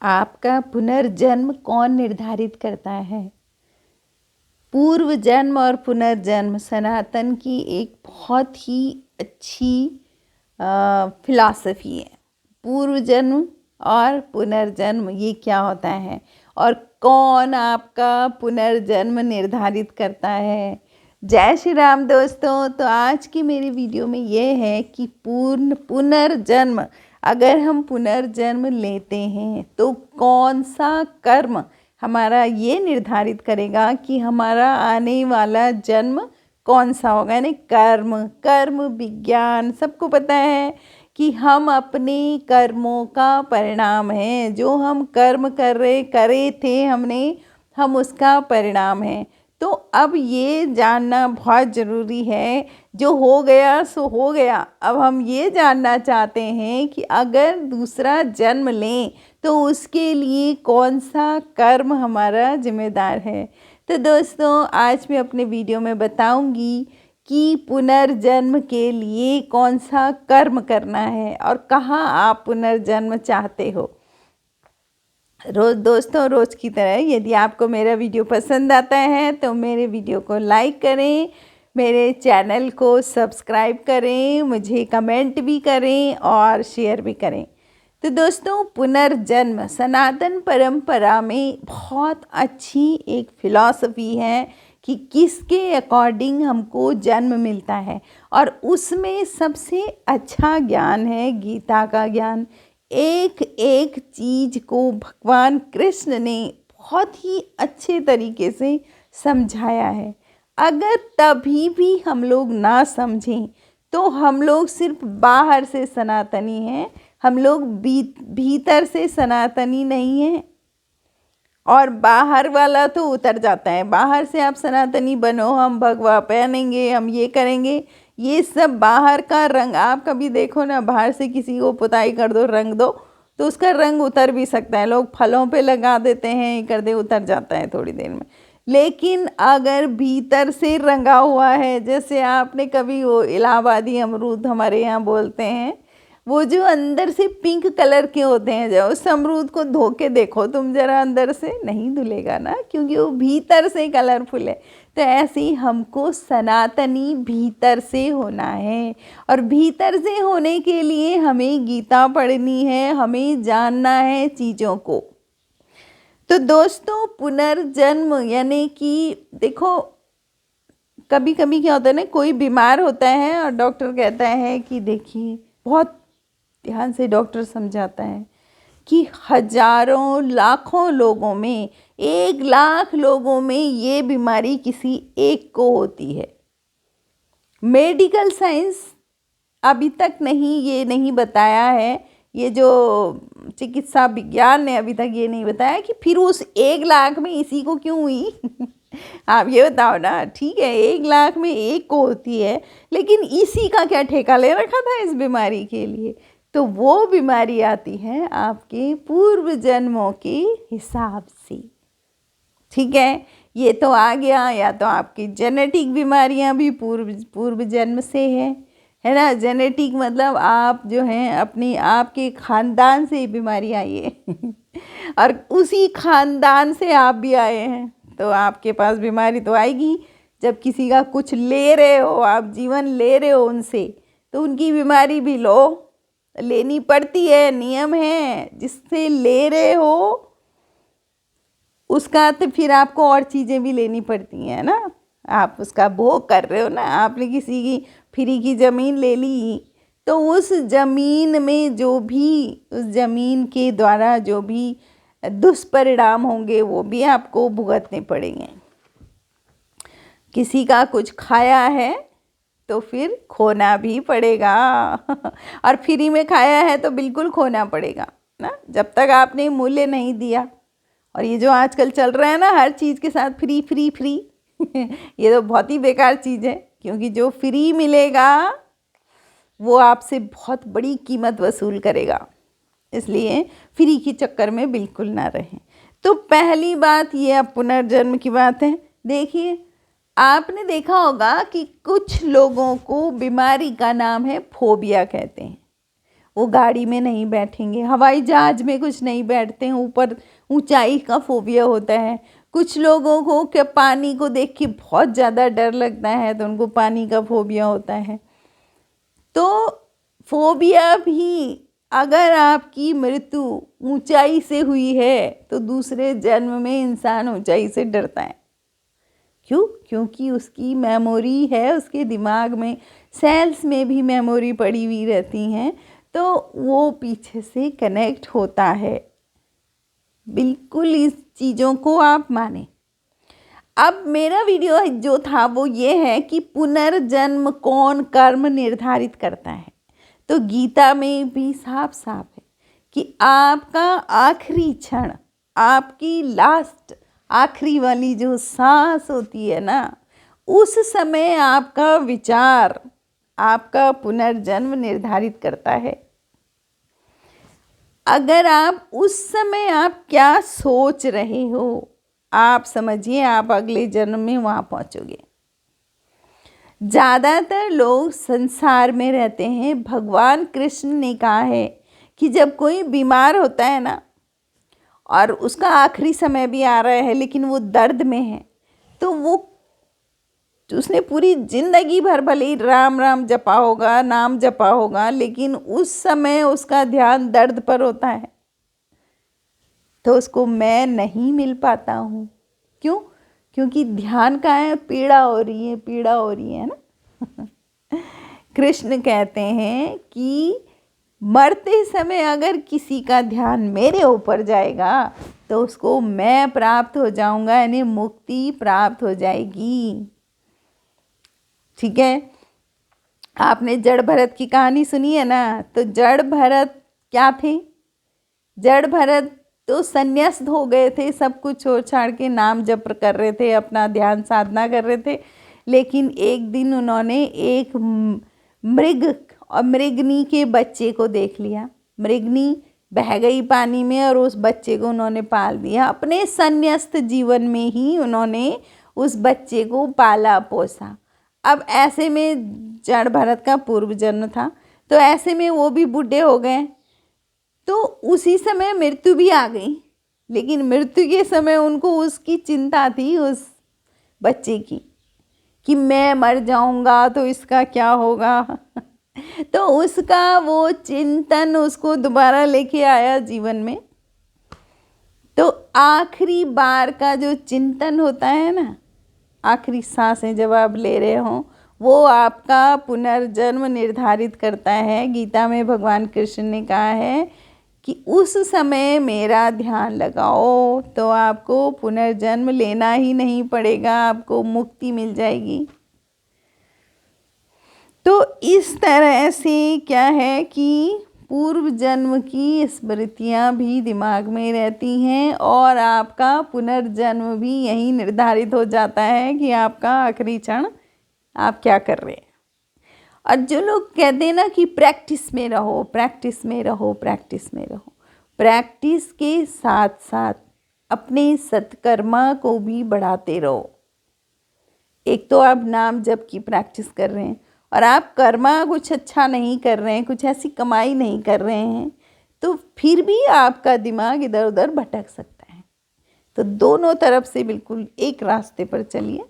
आपका पुनर्जन्म कौन निर्धारित करता है? पूर्व जन्म और पुनर्जन्म सनातन की एक बहुत ही अच्छी फिलॉसफी है। पूर्व जन्म और पुनर्जन्म ये क्या होता है और कौन आपका पुनर्जन्म निर्धारित करता है? जय श्री राम दोस्तों। तो आज की मेरी वीडियो में ये है कि पुनर्जन्म, अगर हम पुनर्जन्म लेते हैं तो कौन सा कर्म हमारा ये निर्धारित करेगा कि हमारा आने वाला जन्म कौन सा होगा। यानी कर्म विज्ञान सबको पता है कि हम अपने कर्मों का परिणाम हैं। जो हम कर्म करे थे हम उसका परिणाम है। तो अब ये जानना बहुत ज़रूरी है, जो हो गया सो हो गया। अब हम ये जानना चाहते हैं कि अगर दूसरा जन्म लें तो उसके लिए कौन सा कर्म हमारा जिम्मेदार है। तो दोस्तों, आज मैं अपने वीडियो में बताऊंगी कि पुनर्जन्म के लिए कौन सा कर्म करना है और कहाँ आप पुनर्जन्म चाहते हो। रोज़ की तरह यदि आपको मेरा वीडियो पसंद आता है तो मेरे वीडियो को लाइक करें, मेरे चैनल को सब्सक्राइब करें, मुझे कमेंट भी करें और शेयर भी करें। तो दोस्तों, पुनर्जन्म सनातन परंपरा में बहुत अच्छी एक फिलॉसफी है कि किसके अकॉर्डिंग हमको जन्म मिलता है, और उसमें सबसे अच्छा ज्ञान है गीता का ज्ञान। एक एक चीज़ को भगवान कृष्ण ने बहुत ही अच्छे तरीके से समझाया है। अगर तभी भी हम लोग ना समझें तो हम लोग सिर्फ बाहर से सनातनी हैं, हम लोग भीतर से सनातनी नहीं हैं। और बाहर वाला तो उतर जाता है। बाहर से आप सनातनी बनो, हम भगवा पहनेंगे, हम ये करेंगे, ये सब बाहर का रंग। आप कभी देखो ना, बाहर से किसी को पुताई कर दो, रंग दो, तो उसका रंग उतर भी सकता है। लोग फलों पे लगा देते हैं, कर दे, उतर जाता है थोड़ी देर में। लेकिन अगर भीतर से रंगा हुआ है, जैसे आपने कभी वो इलाहाबादी अमरूद हमारे यहाँ बोलते हैं, वो जो अंदर से पिंक कलर के होते हैं, जब उस अमरूद को धो के देखो तुम जरा, अंदर से नहीं धुलेगा ना, क्योंकि वो भीतर से कलरफुल है। तो ऐसे ही हमको सनातनी भीतर से होना है, और भीतर से होने के लिए हमें गीता पढ़नी है, हमें जानना है चीज़ों को। तो दोस्तों, पुनर्जन्म यानी कि देखो, कभी कभी क्या होता है ना, कोई बीमार होता है और डॉक्टर कहता है कि देखिए, बहुत ध्यान से डॉक्टर समझाता है कि हजारों लाखों लोगों में, 1 लाख लोगों में ये बीमारी किसी एक को होती है। मेडिकल साइंस अभी तक ये नहीं बताया है, ये जो चिकित्सा विज्ञान ने अभी तक ये नहीं बताया कि फिर उस 1 लाख में इसी को क्यों हुई। आप ये बताओ ना। ठीक है, 1 लाख में एक को होती है, लेकिन इसी का क्या ठेका ले रखा था इस बीमारी के लिए। तो वो बीमारी आती है आपके पूर्व जन्मों के हिसाब से। ठीक है, ये तो आ गया। या तो आपकी जेनेटिक बीमारियां भी पूर्व जन्म से है ना। जेनेटिक मतलब आप जो हैं अपनी, आपके खानदान से बीमारी आई है और उसी खानदान से आप भी आए हैं, तो आपके पास बीमारी तो आएगी। जब किसी का कुछ ले रहे हो, आप जीवन ले रहे हो उनसे, तो उनकी बीमारी भी लेनी पड़ती है, नियम है। जिससे ले रहे हो उसका तो फिर आपको और चीज़ें भी लेनी पड़ती हैं ना। आप उसका भोग कर रहे हो ना। आपने किसी की फ्री की ज़मीन ले ली, तो उस ज़मीन में जो भी, उस ज़मीन के द्वारा जो भी दुष्परिणाम होंगे वो भी आपको भुगतने पड़ेंगे। किसी का कुछ खाया है तो फिर खोना भी पड़ेगा और फ्री में खाया है तो बिल्कुल खोना पड़ेगा ना, जब तक आपने मूल्य नहीं दिया। और ये जो आजकल चल रहा है ना, हर चीज़ के साथ फ्री फ्री फ्री ये तो बहुत ही बेकार चीज़ है, क्योंकि जो फ्री मिलेगा वो आपसे बहुत बड़ी कीमत वसूल करेगा। इसलिए फ्री के चक्कर में बिल्कुल ना रहें। तो पहली बात ये, अब पुनर्जन्म की बात है। देखिए, आपने देखा होगा कि कुछ लोगों को बीमारी का नाम है फोबिया कहते हैं। वो गाड़ी में नहीं बैठेंगे, हवाई जहाज में कुछ नहीं बैठते हैं, ऊपर ऊंचाई का फोबिया होता है। कुछ लोगों को क्या पानी को देख के बहुत ज़्यादा डर लगता है, तो उनको पानी का फोबिया होता है। तो फोबिया भी, अगर आपकी मृत्यु ऊंचाई से हुई है तो दूसरे जन्म में इंसान ऊंचाई से डरता है। क्यों? क्योंकि उसकी मेमोरी है, उसके दिमाग में सेल्स में भी मेमोरी पड़ी हुई रहती हैं, तो वो पीछे से कनेक्ट होता है। बिल्कुल इस चीज़ों को आप माने। अब मेरा वीडियो जो था वो ये है कि पुनर्जन्म कौन कर्म निर्धारित करता है। तो गीता में भी साफ साफ है कि आपका आखिरी क्षण, आपकी लास्ट आखिरी वाली जो सांस होती है ना, उस समय आपका विचार आपका पुनर्जन्म निर्धारित करता है। अगर आप उस समय आप क्या सोच रहे हो, आप समझिए आप अगले जन्म में वहाँ पहुँचोगे। ज़्यादातर लोग संसार में रहते हैं। भगवान कृष्ण ने कहा है कि जब कोई बीमार होता है ना, और उसका आखिरी समय भी आ रहा है लेकिन वो दर्द में है, तो वो उसने पूरी जिंदगी भर भले ही राम राम जपा होगा, नाम जपा होगा, लेकिन उस समय उसका ध्यान दर्द पर होता है, तो उसको मैं नहीं मिल पाता हूँ। क्यों? क्योंकि ध्यान का है, पीड़ा हो रही है, पीड़ा हो रही है ना। कृष्ण कहते हैं कि मरते समय अगर किसी का ध्यान मेरे ऊपर जाएगा तो उसको मैं प्राप्त हो जाऊंगा, यानी मुक्ति प्राप्त हो जाएगी। ठीक है? आपने जड़ भरत की कहानी सुनी है ना, तो जड़ भरत क्या थे? जड़ भरत तो संन्यास्त हो गए थे, सब कुछ छोड़ छाड़ के नाम जप कर रहे थे, अपना ध्यान साधना कर रहे थे। लेकिन एक दिन उन्होंने एक मृग और मृगनी के बच्चे को देख लिया। मृगनी बह गई पानी में और उस बच्चे को उन्होंने पाल दिया। अपने संन्यास्त जीवन में ही उन्होंने उस बच्चे को पाला पोसा। अब ऐसे में जड़ भरत का पूर्व जन्म था, तो ऐसे में वो भी बूढ़े हो गए, तो उसी समय मृत्यु भी आ गई। लेकिन मृत्यु के समय उनको उसकी चिंता थी उस बच्चे की कि मैं मर जाऊंगा तो इसका क्या होगा। तो उसका वो चिंतन उसको दोबारा लेके आया जीवन में। तो आखिरी बार का जो चिंतन होता है ना, आखिरी सांसें जब आप ले रहे हो, वो आपका पुनर्जन्म निर्धारित करता है। गीता में भगवान कृष्ण ने कहा है कि उस समय मेरा ध्यान लगाओ तो आपको पुनर्जन्म लेना ही नहीं पड़ेगा, आपको मुक्ति मिल जाएगी। तो इस तरह से क्या है कि पूर्व जन्म की स्मृतियाँ भी दिमाग में रहती हैं और आपका पुनर्जन्म भी यही निर्धारित हो जाता है कि आपका आखिरी क्षण आप क्या कर रहे हैं। और जो लोग कहते हैं ना कि प्रैक्टिस में रहो, प्रैक्टिस में रहो, प्रैक्टिस में रहो, प्रैक्टिस के साथ साथ अपने सत्कर्मा को भी बढ़ाते रहो। एक तो आप नाम जप की प्रैक्टिस कर रहे हैं और आप कर्मा कुछ अच्छा नहीं कर रहे हैं, कुछ ऐसी कमाई नहीं कर रहे हैं, तो फिर भी आपका दिमाग इधर उधर भटक सकता है। तो दोनों तरफ से बिल्कुल एक रास्ते पर चलिए,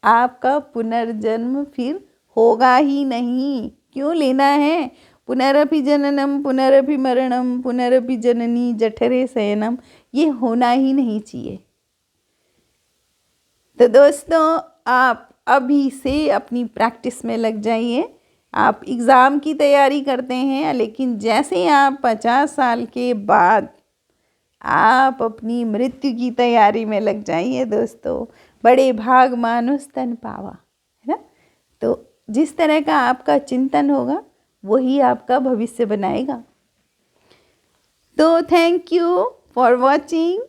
आपका पुनर्जन्म फिर होगा ही नहीं। क्यों लेना है? पुनरपि जननम पुनरपि मरणम पुनरपि जननी जठरे शयनम, ये होना ही नहीं चाहिए। तो दोस्तों, आप अभी से अपनी प्रैक्टिस में लग जाइए। आप एग्ज़ाम की तैयारी करते हैं, लेकिन जैसे आप 50 साल के बाद आप अपनी मृत्यु की तैयारी में लग जाइए दोस्तों। बड़े भाग मानुष तन पावा, है ना? तो जिस तरह का आपका चिंतन होगा वही आपका भविष्य बनाएगा। तो थैंक यू फॉर वॉचिंग।